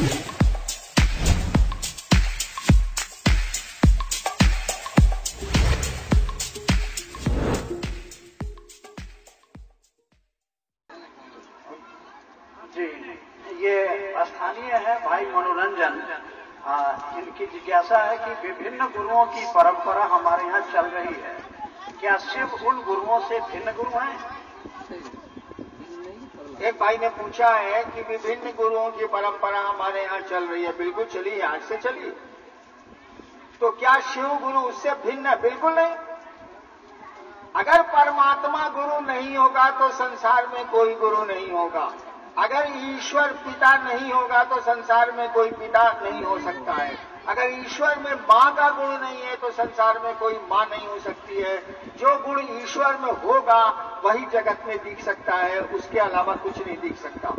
जी, ये स्थानीय है भाई मनोरंजन। इनकी जिज्ञासा है कि विभिन्न गुरुओं की परंपरा हमारे यहाँ चल रही है, क्या शिव उन गुरुओं से भिन्न गुरु हैं? एक भाई ने पूछा है कि विभिन्न गुरुओं की परंपरा हमारे यहाँ चल रही है। बिल्कुल चलिए, आज से चलिए। तो क्या शिव गुरु उससे भिन्न है? बिल्कुल नहीं। अगर परमात्मा गुरु नहीं होगा तो संसार में कोई गुरु नहीं होगा। अगर ईश्वर पिता नहीं होगा तो संसार में कोई पिता नहीं हो सकता है। अगर ईश्वर में मां का गुण नहीं है तो संसार में कोई मां नहीं हो सकती है। जो गुण ईश्वर में होगा वही जगत में दिख सकता है, उसके अलावा कुछ नहीं दिख सकता।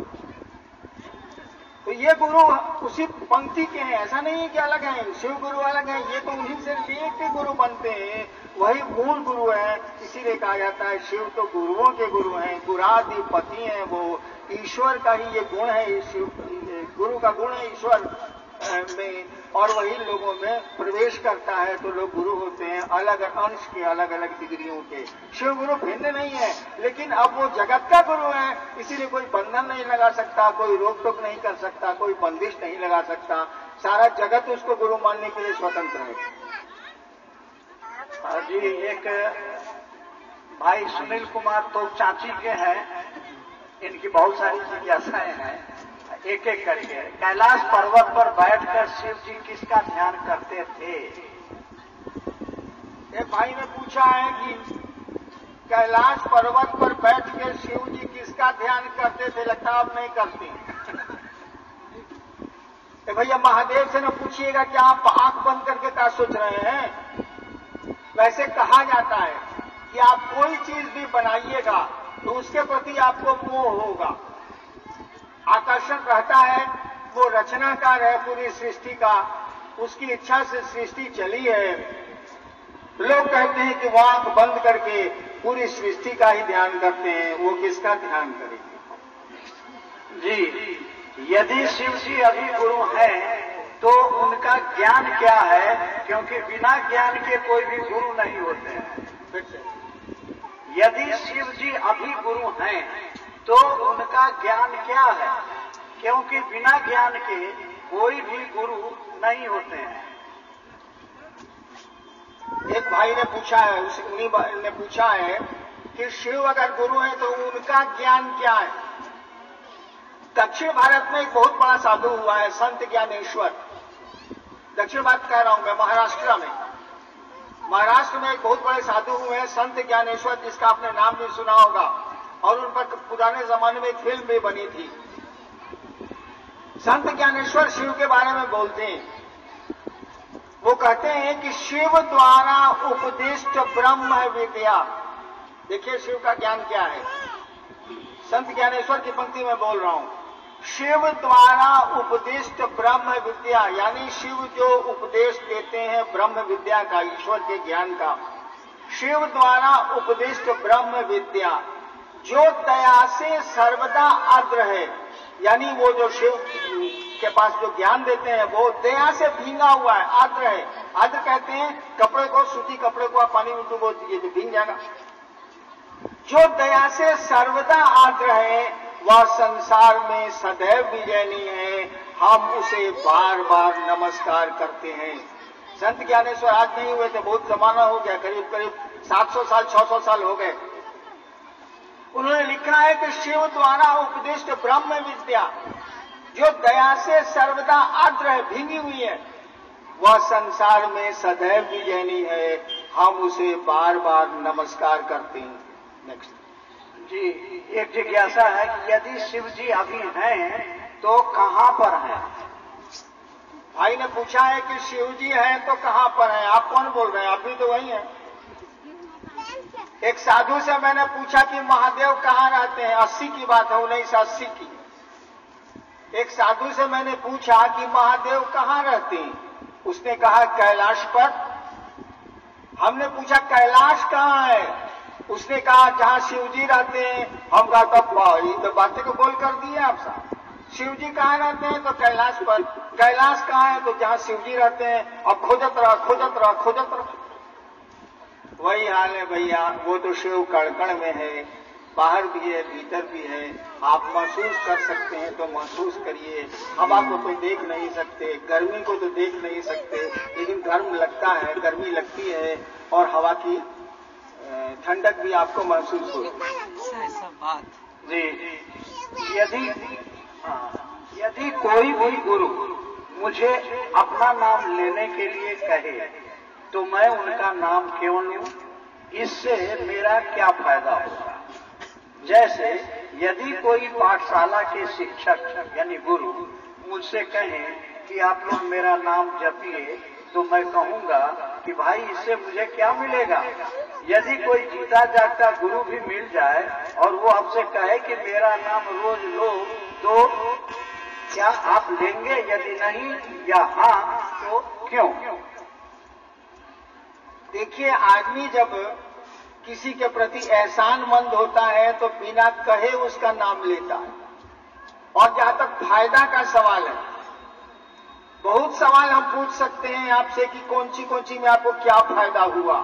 तो ये गुरु उसी पंक्ति के हैं, ऐसा नहीं है कि अलग हैं। शिव गुरु अलग हैं, ये तो उन्हीं से लेके गुरु बनते हैं, वही मूल गुरु है। इसीलिए कहा जाता है शिव तो गुरुओं के गुरु हैं, गुराधिपति हैं वो। ईश्वर का ही ये गुण है, शिव गुरु का गुण है ईश्वर में, और वही लोगों में प्रवेश करता है तो लोग गुरु होते हैं, अलग अंश के, अलग अलग डिग्रियों के। शिव गुरु भिन्न नहीं है, लेकिन अब वो जगत का गुरु है, इसीलिए कोई बंधन नहीं लगा सकता, कोई रोक टोक नहीं कर सकता, कोई बंदिश नहीं लगा सकता। सारा जगत उसको गुरु मानने के लिए स्वतंत्र है। जी, एक भाई सुनील कुमार तो चाची के हैं, इनकी बहुत सारी जिज्ञासाएं हैं, एक एक करके। कैलाश पर्वत पर बैठकर शिव जी किसका ध्यान करते थे? एक भाई ने पूछा है कि कैलाश पर्वत पर बैठ के शिव जी किसका ध्यान करते थे, लगता आप नहीं करती। भैया महादेव से न पूछिएगा कि आप आंख बंद करके क्या सोच रहे हैं। वैसे कहा जाता है कि आप कोई चीज भी बनाइएगा तो उसके प्रति आपको मोह होगा, आकर्षण रहता है। वो रचनाकार है पूरी सृष्टि का, उसकी इच्छा से सृष्टि चली है। लोग कहते हैं कि वो आंख बंद करके पूरी सृष्टि का ही ध्यान करते हैं, वो किसका ध्यान करेंगे? जी, यदि शिव जी अभी गुरु हैं तो उनका ज्ञान क्या है? क्योंकि बिना ज्ञान के कोई भी गुरु नहीं होते हैं। यदि शिव जी अभी गुरु हैं तो उनका ज्ञान क्या है? क्योंकि बिना ज्ञान के कोई भी गुरु नहीं होते हैं। एक भाई ने पूछा है, उन्हीं ने पूछा है कि शिव अगर गुरु हैं तो उनका ज्ञान क्या है? दक्षिण भारत में एक बहुत बड़ा साधु हुआ है, संत ज्ञानेश्वर। दक्षिण भारत कह रहा हूं मैं, महाराष्ट्र में। महाराष्ट्र में एक बहुत बड़े साधु हुए हैं, संत ज्ञानेश्वर, जिसका आपने नाम भी सुना होगा, और उन पर पुराने जमाने में एक फिल्म भी बनी थी। संत ज्ञानेश्वर शिव के बारे में बोलते हैं। वो कहते हैं कि शिव द्वारा उपदिष्ट ब्रह्म विद्या। देखिए शिव का ज्ञान क्या है। संत ज्ञानेश्वर की पंक्ति में बोल रहा हूं। शिव द्वारा उपदिष्ट ब्रह्म विद्या, यानी शिव जो उपदेश देते हैं ब्रह्म विद्या का, ईश्वर के ज्ञान का। शिव द्वारा उपदिष्ट ब्रह्म विद्या जो दया से सर्वदा आर्द्र है, यानी वो जो शिव के पास जो ज्ञान देते हैं वो दया से भींगा हुआ है, आर्द्र है। आर्द्र कहते हैं कपड़े को, सूती कपड़े को आप पानी में डुबो दीजिए तो भींग जाएगा। जो दया से सर्वदा आर्द्र है वह संसार में सदैव विजयनी है, हम उसे बार बार नमस्कार करते हैं। संत ज्ञानेश्वर आज नहीं हुए थे, बहुत जमाना हो गया, करीब करीब 700 साल 600 साल हो गए। उन्होंने लिखा है कि शिव द्वारा उपदिष्ट ब्रह्म विद्या जो दया से सर्वदा आर्द्र है, भींगी हुई है, वह संसार में सदैव विजयनी है, हम उसे बार बार नमस्कार करते हैं। नेक्स्ट जी, एक जिज्ञासा है कि यदि शिव जी अभी हैं तो कहां पर हैं? भाई ने पूछा है कि शिव जी हैं तो कहां पर हैं। आप कौन बोल रहे हैं? आप भी तो वही हैं। एक साधु से मैंने पूछा कि महादेव कहां रहते हैं, 80 की बात है, 1980 की। एक साधु से मैंने पूछा कि महादेव कहां रहते हैं, उसने कहा कैलाश पर। हमने पूछा कैलाश कहां है, उसने कहा जहां शिव जी रहते हैं। हम कहा तब ये तो बातें को बोल कर दिए आप साहब। शिव जी कहाँ रहते हैं? तो कैलाश पर। कैलाश कहाँ है? तो जहाँ शिव जी रहते हैं। और खोजत रहा खोजत रहा खोजत रहा। वही हाल है भैया, वो तो शिव कण में है, बाहर भी है भीतर भी है। आप महसूस कर सकते हैं तो महसूस करिए। हवा को तो देख नहीं सकते, गर्मी को तो देख नहीं सकते, लेकिन गर्म लगता है, गर्मी लगती है, और हवा की ठंडक भी आपको महसूस होती है। ऐसा बात जी। यदि कोई भी गुरु मुझे अपना नाम लेने के लिए कहे तो मैं उनका नाम क्यों लूं? इससे मेरा क्या फायदा होगा? जैसे यदि कोई पाठशाला के शिक्षक यानी गुरु मुझसे कहें कि आप लोग मेरा नाम जपिए, तो मैं कहूंगा कि भाई इससे मुझे क्या मिलेगा? यदि कोई जीता जागता गुरु भी मिल जाए और वो आपसे कहे कि मेरा नाम रोज लो, तो क्या आप लेंगे? यदि नहीं या हाँ तो क्यों? देखिए, आदमी जब किसी के प्रति एहसानमंद होता है तो बिना कहे उसका नाम लेता है। और जहां तक फायदा का सवाल है, बहुत सवाल हम पूछ सकते हैं आपसे कि कौन सी में आपको क्या फायदा हुआ।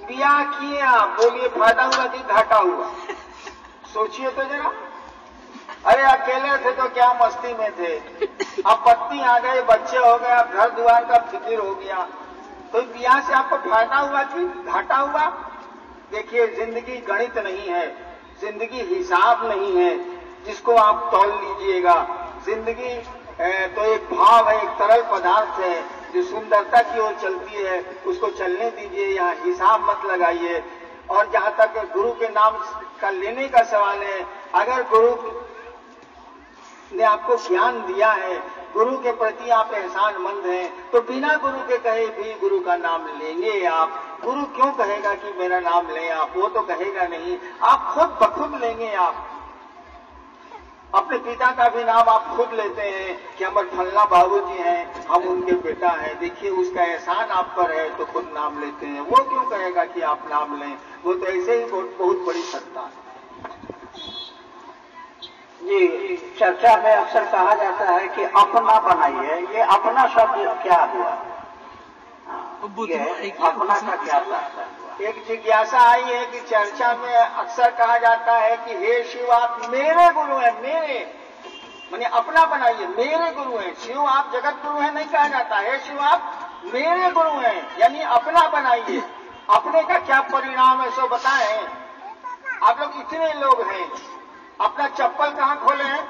ब्याह किए आप, बोलिए फायदा हुआ कि घाटा हुआ? सोचिए तो जरा। अरे अकेले थे तो क्या मस्ती में थे, अब पत्नी आ गए, बच्चे हो गए, अब घर द्वार का फिक्र हो गया, तो ब्याह से आपको फायदा हुआ कि घाटा हुआ? देखिए, जिंदगी गणित नहीं है, जिंदगी हिसाब नहीं है जिसको आप तौल लीजिएगा। जिंदगी तो एक भाव है, एक तरल पदार्थ है जो सुंदरता की ओर चलती है, उसको चलने दीजिए, यहाँ हिसाब मत लगाइए। और जहां तक गुरु के नाम का लेने का सवाल है, अगर गुरु ने आपको ज्ञान दिया है, गुरु के प्रति आप एहसानमंद हैं, तो बिना गुरु के कहे भी गुरु का नाम लेंगे आप। गुरु क्यों कहेगा कि मेरा नाम लें आप? वो तो कहेगा नहीं, आप खुद बखुद लेंगे। आप अपने पिता का भी नाम आप खुद लेते हैं कि हमारे फल्ला बाबूजी हैं, हम उनके बेटा हैं, देखिए उसका एहसान आप पर है, तो खुद नाम लेते हैं। वो क्यों कहेगा कि आप नाम लें? वो तो ऐसे ही बहुत बड़ी सत्ता है। ये चर्चा में अक्सर कहा जाता है कि अपना बनाइए। ये अपना शब्द क्या हुआ? अपना का क्या था? एक जिज्ञासा आई है कि चर्चा में अक्सर कहा जाता है कि हे शिव आप मेरे गुरु हैं, मेरे माने अपना बनाइए, मेरे गुरु हैं। शिव आप जगत गुरु हैं नहीं कहा जाता है, शिव आप मेरे गुरु हैं, यानी अपना बनाइए। अपने का क्या परिणाम है सो बताएं। आप लोग इतने लोग हैं, अपना चप्पल कहाँ खोले हैं?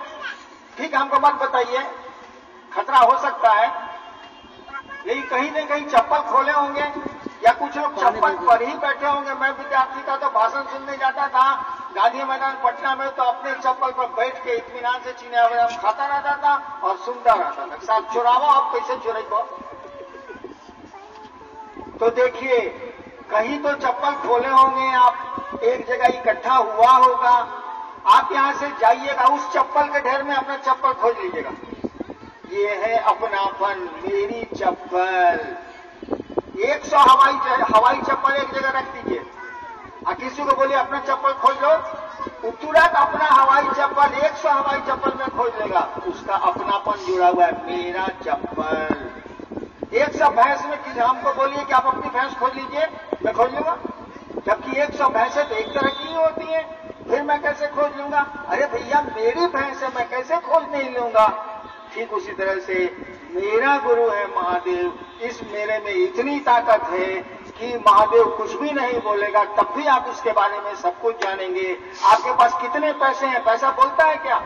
ठीक, हमको मत बताइए, खतरा हो सकता है। यही कहीं न कहीं चप्पल खोले होंगे, या कुछ लोग चप्पल पर ही बैठे होंगे। मैं विद्यार्थी था तो भाषण सुनने जाता था गांधी मैदान पटना में, तो अपने चप्पल पर बैठ के इत्मीनान से चिन्ह वगैरह खाता रहता था और सुनता रहता था। साहब चुरावा, आप कैसे चुराइबो? तो देखिए, कहीं तो चप्पल खोले होंगे, आप एक जगह इकट्ठा हुआ होगा। आप यहां से जाइएगा, उस चप्पल के ढेर में अपना चप्पल खोज लीजिएगा। ये है अपनापन, मेरी चप्पल। 100 हवाई चप्पल एक जगह रख दीजिए और किसी को बोलिए अपना चप्पल खोज लो, तुरंत अपना हवाई चप्पल 100 हवाई चप्पल में खोज लेगा। उसका अपनापन जुड़ा हुआ है, मेरा चप्पल। 100 भैंस में किसी हमको बोलिए कि आप अपनी भैंस खोज लीजिए, मैं खोज लूंगा, जबकि 100 भैंसें तो एक तरह की होती है, फिर मैं कैसे खोज लूंगा? अरे भैया मेरी भैंस है, मैं कैसे खोज नहीं लूंगा? ठीक उसी तरह से मेरा गुरु है महादेव, इस मेरे में इतनी ताकत है कि महादेव कुछ भी नहीं बोलेगा तब भी आप उसके बारे में सब कुछ जानेंगे। आपके पास कितने पैसे हैं? पैसा बोलता है क्या?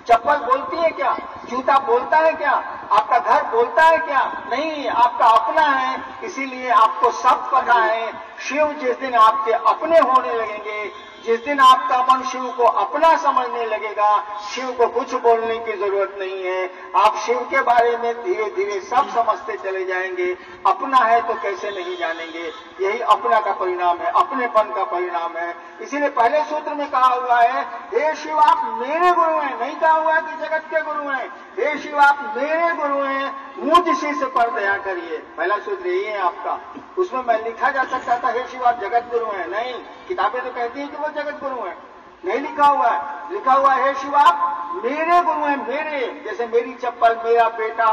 चप्पल बोलती है क्या? जूता बोलता है क्या? आपका घर बोलता है क्या? नहीं, आपका अपना है, इसीलिए आपको सब पता है। शिव जिस दिन आपके अपने होने लगेंगे, जिस दिन आपका मन शिव को अपना समझने लगेगा, शिव को कुछ बोलने की जरूरत नहीं है। आप शिव के बारे में धीरे धीरे सब समझते चले जाएंगे। अपना है तो कैसे नहीं जानेंगे? यही अपना का परिणाम है, अपनेपन का परिणाम है। इसीलिए पहले सूत्र में कहा हुआ है, हे शिव आप मेरे गुरु हैं, नहीं कहा हुआ कि जगत के गुरु हैं। हे शिव आप मेरे गुरु हैं, मुझ शिष्य पर दया करिए। पहला सूत्र यही है आपका। उसमें मैं लिखा जा सकता था हे शिव आप जगत गुरु हैं, नहीं, किताबें तो कहती हैं कि वो जगत गुरु हैं। नहीं लिखा हुआ है। लिखा हुआ है शिव आप मेरे गुरु हैं, मेरे, जैसे मेरी चप्पल, मेरा बेटा,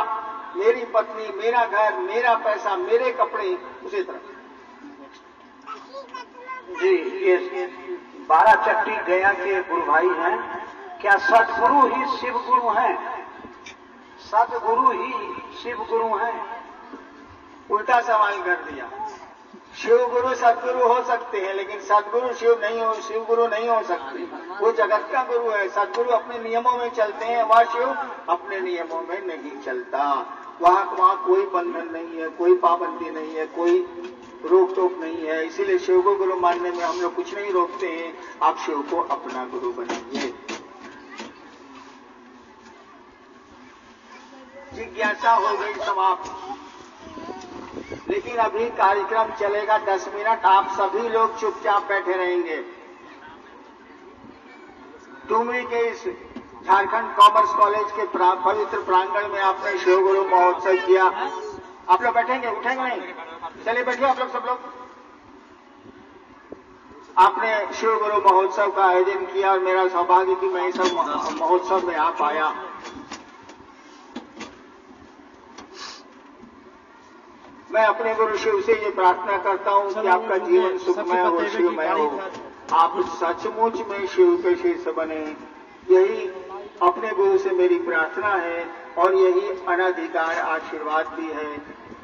मेरी पत्नी, मेरा घर, मेरा पैसा, मेरे कपड़े, उसी तरह। जी, ये 12 चट्टी गया के गुरु भाई हैं। क्या सदगुरु ही शिव गुरु हैं? सदगुरु ही शिव गुरु हैं? उल्टा सवाल कर दिया। शिव गुरु सदगुरु हो सकते हैं, लेकिन सदगुरु शिव गुरु नहीं हो सकते। वो जगत का गुरु है। सदगुरु अपने नियमों में चलते हैं, वह शिव अपने नियमों में नहीं चलता। वहां कोई बंधन नहीं है, कोई पाबंदी नहीं है, कोई रोक टोक नहीं है। इसीलिए शिव को गुरु मानने में हम लोग कुछ नहीं रोकते हैं। आप शिव को अपना गुरु बनाइए। जिज्ञासा हो गई समाप्त। लेकिन अभी कार्यक्रम चलेगा 10 मिनट। आप सभी लोग चुपचाप बैठे रहेंगे। डुमरी के इस झारखंड कॉमर्स कॉलेज के पवित्र प्रांगण में आपने शिव गुरु महोत्सव किया। आप लोग बैठेंगे, उठेंगे नहीं? चलिए बैठिए आप लोग, सब लोग। आपने शिव गुरु महोत्सव का आयोजन किया और मेरा सौभाग्य कि मैं इस महोत्सव में आ पाया। मैं अपने गुरु शिव से ये प्रार्थना करता हूं कि आपका जीवन सुखमय हो, शिवमय हो। आप सचमुच में शिव के शिष्य बने। यही अपने गुरु से मेरी प्रार्थना है और यही अनधिकार आशीर्वाद भी है।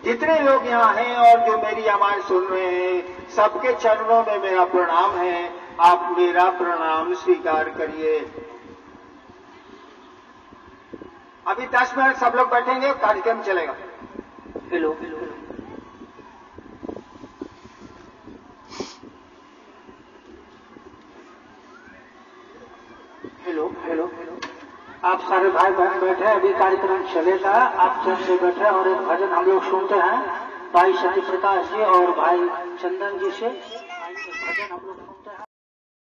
जितने लोग यहाँ हैं और जो मेरी आवाज सुन रहे हैं, सबके चरणों में मेरा प्रणाम है। आप मेरा प्रणाम स्वीकार करिए। अभी 10 मिनट सब लोग बैठेंगे, कार्यक्रम चलेगा। हेलो हेलो हेलो हेलो, आप सारे भाई बहन बैठे, अभी कार्यक्रम चलेगा। आप चैन से बैठे और एक भजन हम लोग सुनते हैं भाई सत्य प्रकाश जी और भाई चंदन जी से। भजन हम लोग